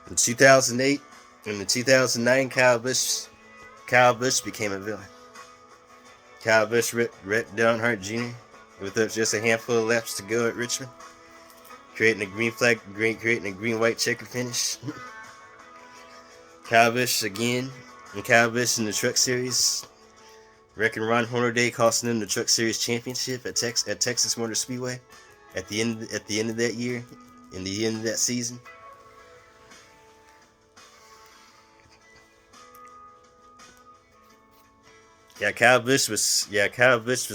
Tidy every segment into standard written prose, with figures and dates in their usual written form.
In 2008, in the 2009, Kyle Busch became a villain. Kyle Busch wrecked Dale Earnhardt Jr. with just a handful of laps to go at Richmond, creating a creating a green-white checker finish. Kyle Busch again, and Kyle Busch in the Truck Series, wrecking Ron Hornaday, costing him the Truck Series championship at Texas Motor Speedway at the end of that year, in the end of that season. Kyle Busch was was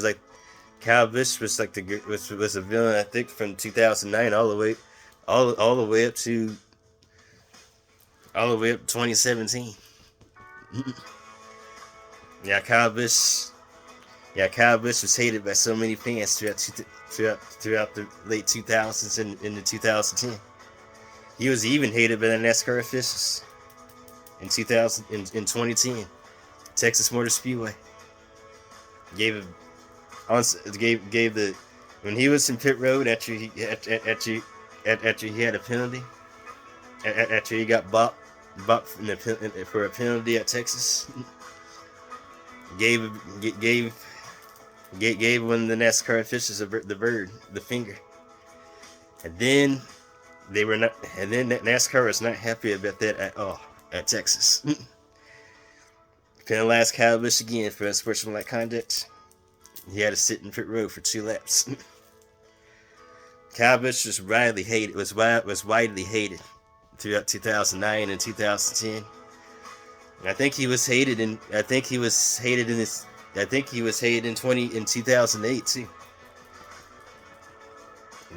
a villain, I think, from 2009 all the way up to 2017. yeah, Kyle Busch Kyle Busch was hated by so many fans throughout the late 2000s and in the 2010. He was even hated by the NASCAR officials in 2010. Texas Motor Speedway gave the when he was in pit road after he had a penalty, after he got bopped for a penalty at Texas, gave one of the NASCAR officials the finger, and then NASCAR was not happy about that at all at Texas. Penalized Kyle Busch again for unsportsmanlike conduct. He had to sit in pit road for 2 laps. Kyle Busch was widely hated. Was widely hated throughout 2009 and 2010. And I think he was hated in 2008 too.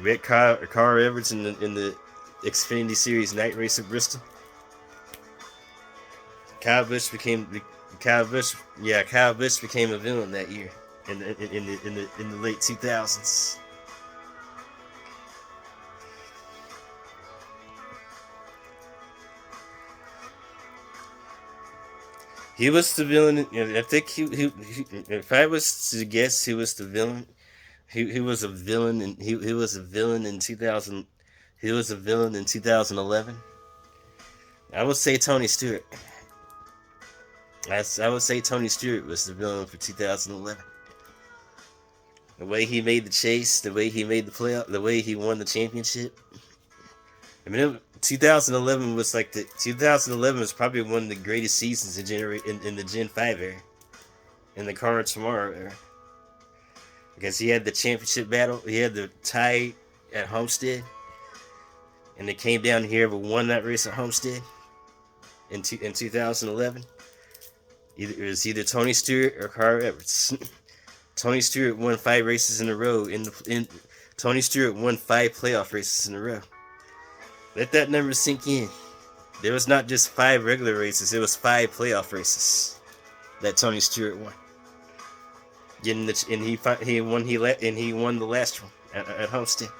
Red Car Everett in the Xfinity Series night race at Bristol. Kyle Busch became a villain that year in the late 2000s. He was the villain. I think if I was to guess, he was the villain. He was a villain, and he was a villain in 2000. He was a villain in 2011. I would say Tony Stewart. I would say Tony Stewart was the villain for 2011. The way he made the chase, the way he made the playoff, the way he won the championship. I mean, 2011 was probably one of the greatest seasons in the Gen 5 era, in the Car of Tomorrow era. Because he had the championship battle, he had the tie at Homestead, and it came down here but won that race at Homestead in 2011. It was either Tony Stewart or Carl Edwards. Tony Stewart won 5 races in a row. Tony Stewart won 5 playoff races in a row. Let that number sink in. There was not just 5 regular races; it was 5 playoff races that Tony Stewart won. He won the last one at Homestead,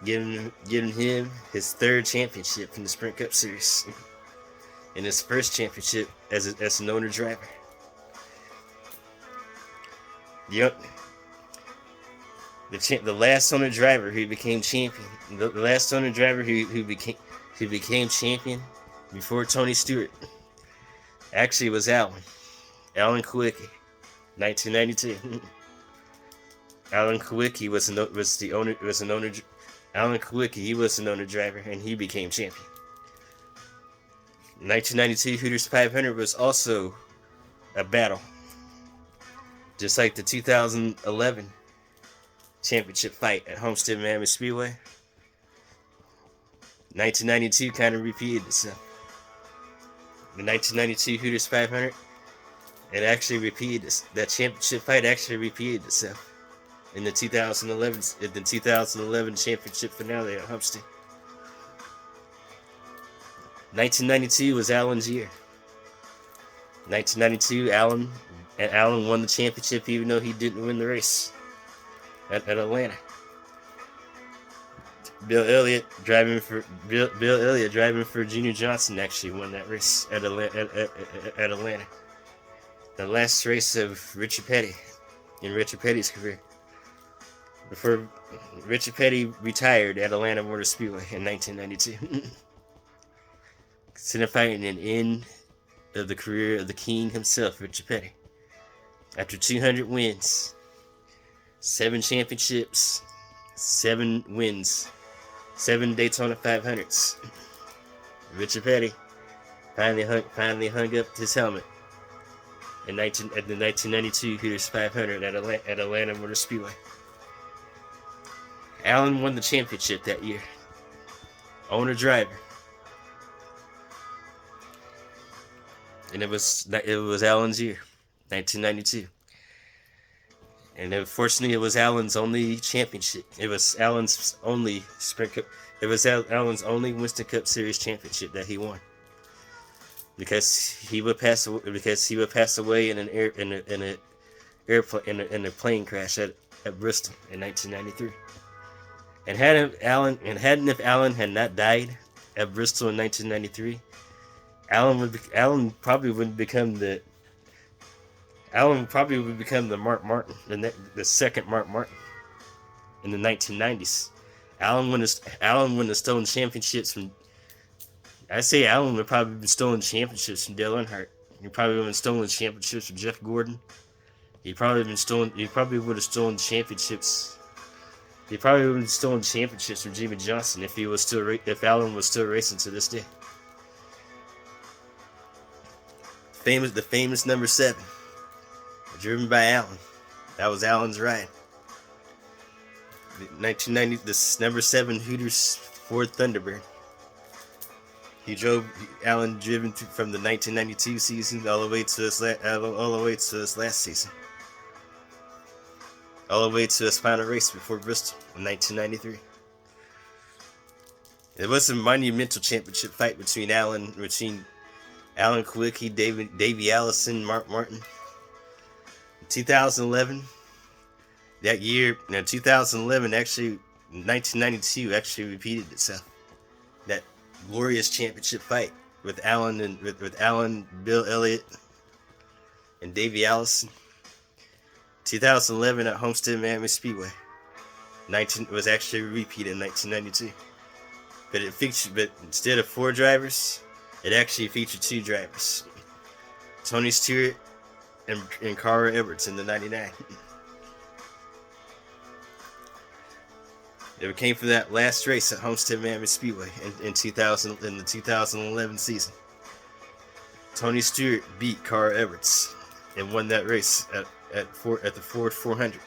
giving him his 3rd championship in the Sprint Cup Series. In his first championship as an owner driver. The last owner driver who became champion. The last owner driver who became champion before Tony Stewart actually was Alan Kulwicki, 1992. Alan Kulwicki was an owner driver, and he became champion. 1992 Hooters 500 was also a battle, just like the 2011 championship fight at Homestead Miami Speedway. 1992 kind of repeated itself. The 1992 Hooters 500, that championship fight actually repeated itself in the 2011 championship finale at Homestead. 1992 was Alan's year. 1992, Alan won the championship even though he didn't win the race at Atlanta. Bill Elliott driving for Junior Johnson actually won that race at Atlanta. The last race of Richard Petty in Richard Petty's career, before Richard Petty retired at Atlanta Motor Speedway in 1992. signifying an end of the career of the king himself, Richard Petty. After 200 wins, 7 championships, 7 wins, 7 Daytona 500s, Richard Petty finally hung up his helmet at the 1992 Hooters 500 at Atlanta Motor Speedway. Alan won the championship that year. Owner-driver. And it was Alan's year, 1992. And unfortunately, it was Alan's only championship. It was Alan's only Sprint Cup. It was Alan's only Winston Cup Series championship that he won. Because he would pass away in a plane crash at Bristol in 1993. And hadn't if Alan had not died at Bristol in 1993, Alan probably would become the Mark Martin, the second Mark Martin in the 1990s. Alan wouldn't have stolen championships from. I say Alan would probably have stolen championships from Dale Earnhardt. He probably would have stolen championships from Jeff Gordon. He probably would have stolen championships. He probably would have stolen championships from Jimmy Johnson if Alan was still racing to this day. The famous number 7, driven by Alan. That was Alan's ride. 1990, this number 7 Hooters Ford Thunderbird. Alan driven from the 1992 season all the way to his last season. All the way to his final race before Bristol in 1993. It was a monumental championship fight between Alan Kulwicki, Davey, Allison, Mark Martin. 2011, that year, 2011 actually, 1992 actually repeated itself. That glorious championship fight with Alan, Bill Elliott, and Davey Allison. 2011 at Homestead Miami Speedway. Was actually repeated in 1992. But instead of 4 drivers, it actually featured 2 drivers. Tony Stewart and Carl Edwards in the 99. It came from that last race at Homestead Miami Speedway in the 2011 season. Tony Stewart beat Carl Edwards and won that race at the Ford 400.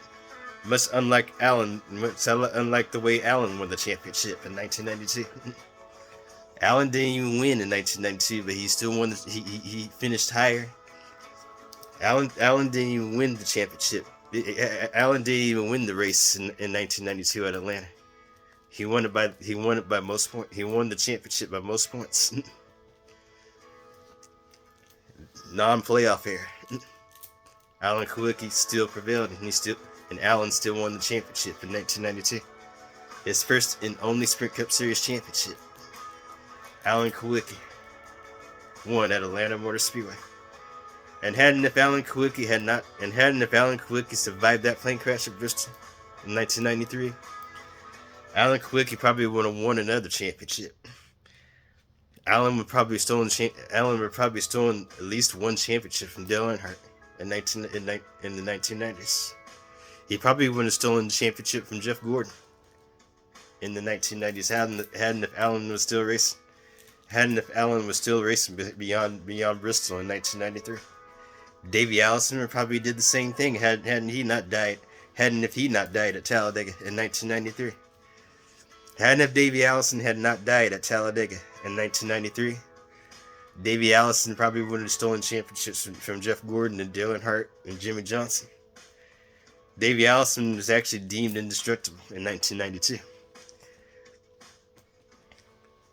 Much unlike the way Alan won the championship in 1992. Alan didn't even win in 1992, but he still won. He finished higher. Alan didn't even win the championship. Alan didn't even win the race in 1992 at Atlanta. He won it by most points. He won the championship by most points. Non-playoff era. Alan Kulwicki still prevailed, and Alan still won the championship in 1992. His first and only Sprint Cup Series championship. Alan Kulwicki won at Atlanta Motor Speedway. And hadn't if Alan Kulwicki survived that plane crash at Bristol in 1993, Alan Kulwicki probably would have won another championship. Alan would probably stolen at least one championship from Dale Earnhardt in the 1990s. He probably wouldn't have stolen the championship from Jeff Gordon in the 1990s. Hadn't if Alan was still racing. Hadn't if Alan was still racing beyond Bristol in 1993. Davey Allison would probably did the same thing hadn't he not died at Talladega in 1993. Hadn't if Davey Allison had not died at Talladega in 1993, Davey Allison probably would have stolen championships from Jeff Gordon and Dale Earnhardt and Jimmy Johnson. Davey Allison was actually deemed indestructible in 1992.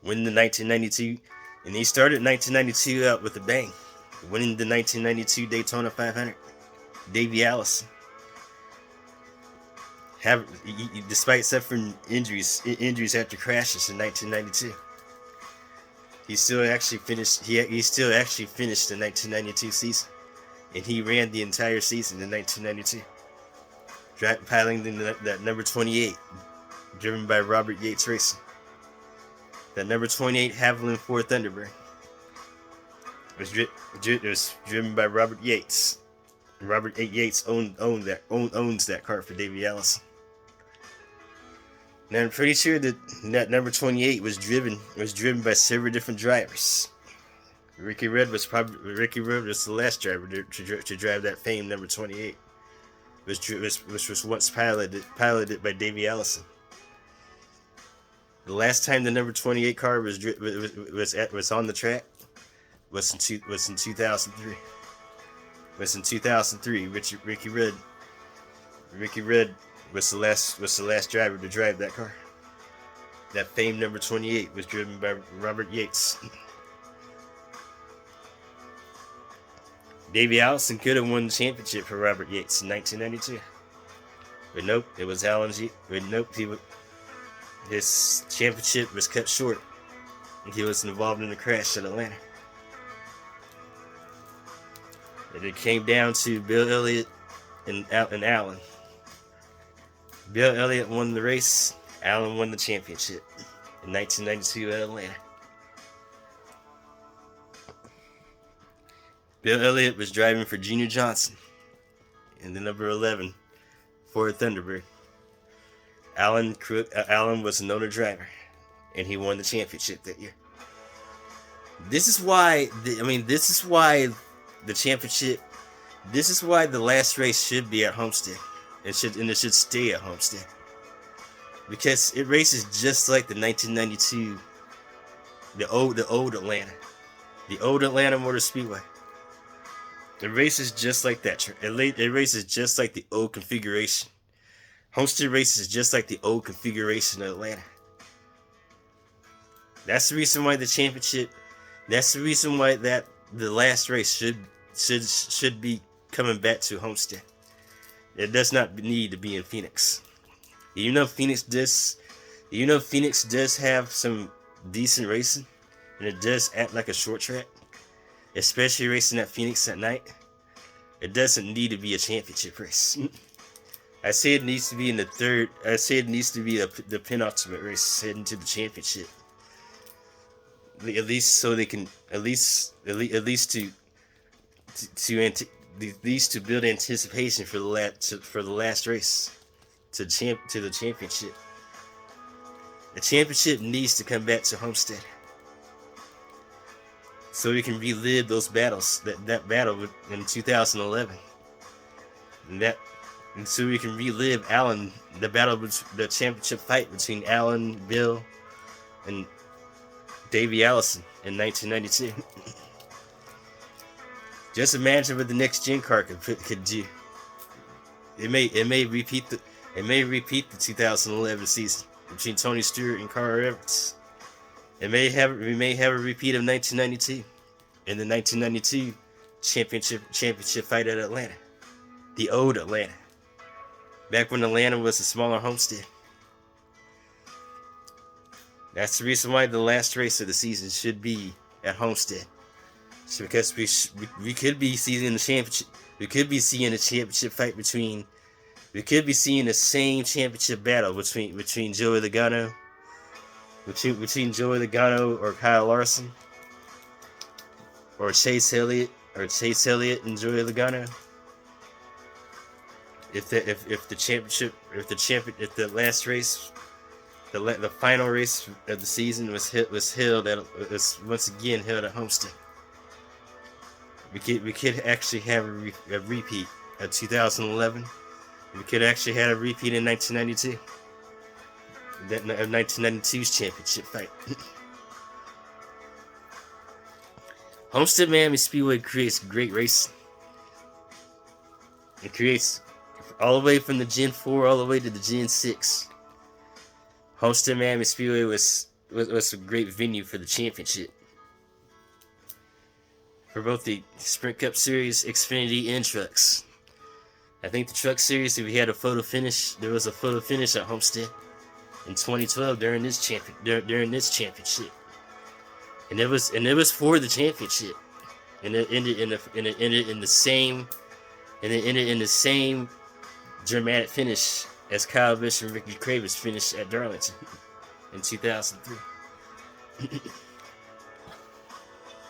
Winning the 1992, and he started 1992 out with a bang, winning the 1992 Daytona 500. Davey Allison, despite suffering injuries after crashes in 1992, he still actually finished. He still actually finished the 1992 season, and he ran the entire season in 1992, piloting that number 28, driven by Robert Yates Racing. That number 28 Haviland Ford Thunderbird. It was driven by Robert Yates. Robert Yates owns that car for Davey Allison. Now I'm pretty sure that number 28 was driven by several different drivers. Ricky Rudd was the last driver to drive that famed number 28, which was once piloted by Davey Allison. The last time the number 28 car was on the track was in 2003. Was in 2003. Ricky Rudd was the last driver to drive that car. That famed number 28 was driven by Robert Yates. Davey Allison could have won the championship for Robert Yates in 1992. But nope, it was Alan G. But nope, his championship was cut short. And he was involved in the crash at Atlanta. And it came down to Bill Elliott and Alan. Bill Elliott won the race. Alan won the championship in 1992 at Atlanta. Bill Elliott was driving for Junior Johnson in the number 11 Ford Thunderbird. Alan was an owner driver, and he won the championship that year. This is why the championship. This is why the last race should be at Homestead. It should stay at Homestead, because it races just like the 1992, the old Atlanta Motor Speedway. It races just like that. It races just like the old configuration. Homestead races just like the old configuration of Atlanta. That's the reason why the championship. That's the reason why the last race should be coming back to Homestead. It does not need to be in Phoenix. Phoenix does have some decent racing, and it does act like a short track, especially racing at Phoenix at night. It doesn't need to be a championship race. I say it needs to be in the third. I say it needs to be the penultimate race heading to the championship. At least so they can at least to build anticipation for the last race to the championship. The championship needs to come back to Homestead, so we can relive those battles. That battle in 2011, and so we can relive the championship fight between Alan, Bill, and Davey Allison in 1992. Just imagine what the next gen car could do. It may repeat the 2011 season between Tony Stewart and Carl Everts. We may have a repeat of 1992 in the 1992 championship fight at Atlanta, the old Atlanta, back when Atlanta was a smaller Homestead. That's the reason why the last race of the season should be at Homestead. It's because we could be seeing the championship. We could be seeing a championship fight between. We could be seeing the same championship battle between Joey Logano, between Joey Logano or Kyle Larson, or Chase Elliott and Joey Logano. If the last race, the final race of the season was once again held at Homestead. We could actually have a repeat of 2011. We could actually have a repeat in 1992. Of 1992's championship fight. Homestead Miami Speedway creates great racing. It creates all the way from the Gen 4 all the way to the Gen 6. Homestead Miami Speedway was a great venue for the championship. For both the Sprint Cup Series, Xfinity, and trucks. I think the truck series, if we had a photo finish, there was a photo finish at Homestead in 2012 during this championship, and it was for the championship, and it ended in the same dramatic finish as Kyle Busch and Ricky Craven's finish at Darlington in 2003.